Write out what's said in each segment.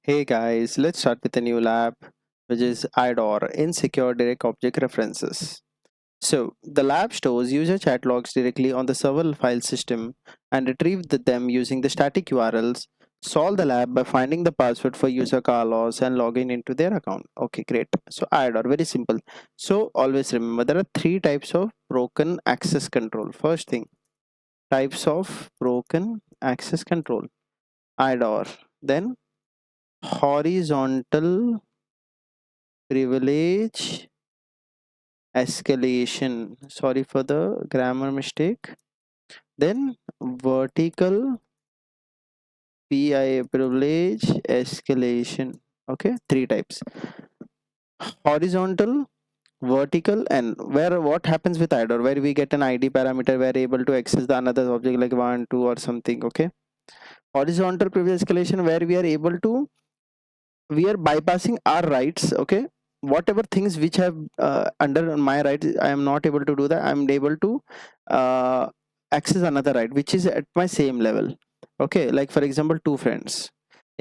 Hey guys, let's start with a new lab, which is IDOR, Insecure Direct Object References. So, the lab stores user chat logs directly on the server file system and retrieve them using the static URLs. Solve the lab by finding the password for user Carlos and logging into their account. Okay, great. So, IDOR, very simple. So, always remember there are three types of broken access control. First thing, types of broken access control, IDOR. Then, horizontal privilege escalation, sorry for the grammar mistake. Then vertical PI privilege escalation. Okay, three types: horizontal, vertical, and where what happens with IDOR, where we get an ID parameter, we're able to access the another object like one, two, or something. Okay, horizontal privilege escalation, where we are bypassing our rights. Okay, whatever things which have under my rights, I am not able to do that. I'm able to uh, access another right which is at my same level. Okay, like for example, two friends,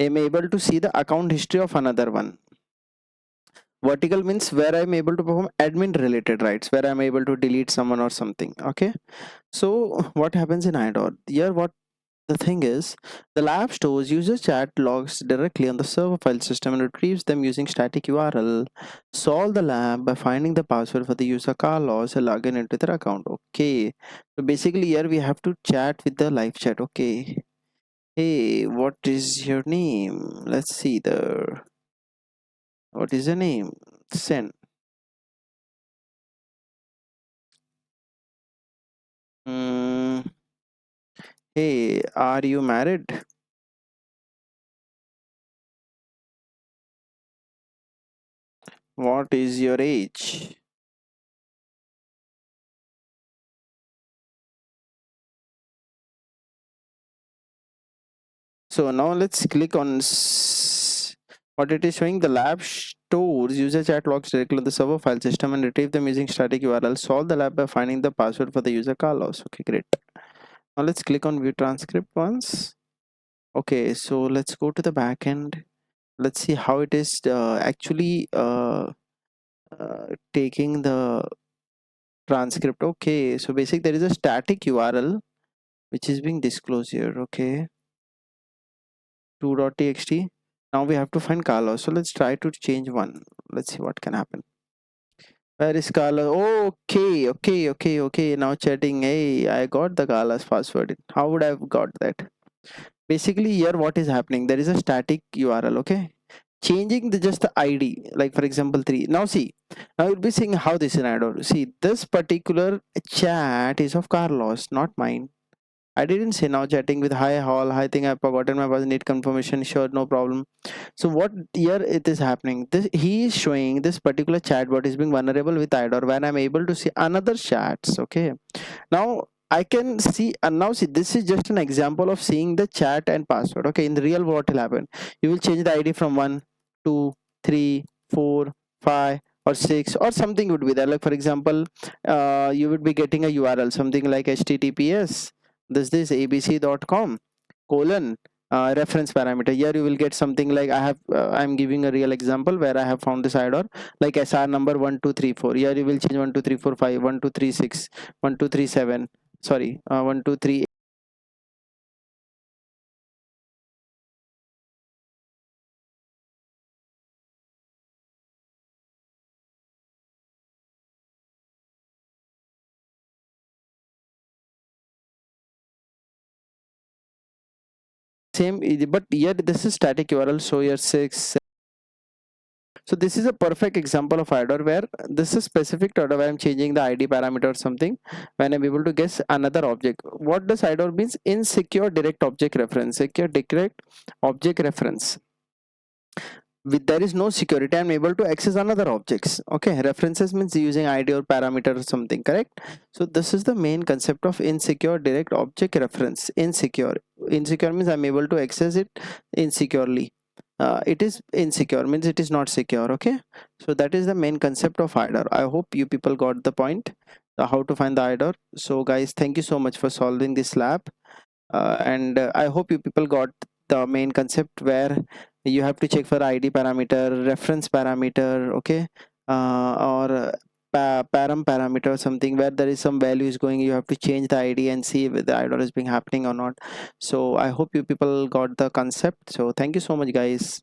I'm able to see the account history of another one. Vertical means where I'm able to perform admin related rights, where I'm able to delete someone or something. Okay, so what happens in IDOR here, what the thing is, the lab stores user chat logs directly on the server file system and retrieves them using static URL. Solve the lab by finding the password for the user Carlos and login into their account. Okay. So basically here we have to chat with the live chat. Okay. Hey, what is your name? Let's see the what is the name? Send. Mm, hey, are you married? What is your age? So now let's click on what it is showing. The lab stores user chat logs directly on the server file system and retrieve them using static URL. Solve the lab by finding the password for the user Carlos. Okay, great. Now let's click on view transcript once. Okay, so let's go to the backend. Let's see how it is actually taking the transcript. Okay, so basically there is a static URL which is being disclosed here. Okay, 2.txt. Now we have to find Carlos. So let's try to change one. Let's see what can happen. Where is Carlos? Okay. Now chatting. Hey, I got the Carlos password. How would I have got that? Basically, here what is happening? There is a static URL. Okay, changing just the ID. Like for example, 3. Now see. Now you'll be seeing how this is added. See, this particular chat is of Carlos, not mine. I didn't say now chatting with hi all. I think I've forgotten my password. Need confirmation. Sure, no problem. So what here it is happening? This he is showing this particular chatbot is being vulnerable with IDOR when I'm able to see another chats. Okay, now I can see, and now see, this is just an example of seeing the chat and password. Okay, in the real what will happen? You will change the ID from 1, 2, 3, 4, 5 or 6 or something would be there. Like for example, you would be getting a URL something like https this abc.com colon reference parameter. Here you will get something like I'm giving a real example where I have found this IDOR like SR number 1234. Here you will change 12345 1236 1237, sorry, 123. Same, but here this is static URL. So here 6. So this is a perfect example of IDOR where this is specific to IDOR where I'm changing the ID parameter or something when I'm able to guess another object. What does IDOR means? Insecure direct object reference. Secure direct object reference. With there is no security, I'm able to access another objects. Okay, references means using ID or parameter or something, correct? So this is the main concept of insecure direct object reference. Insecure means I'm able to access it insecurely. It is insecure means it is not secure. Okay, so that is the main concept of IDOR. I hope you people got the point, how to find the IDOR. So guys, thank you so much for solving this lab, and I hope you people got the main concept where You have to check for ID parameter, reference parameter, okay, or param parameter, something where there is some value is going. You have to change the ID and see if the IDOR is being happening or not. So I hope you people got the concept. So thank you so much, guys.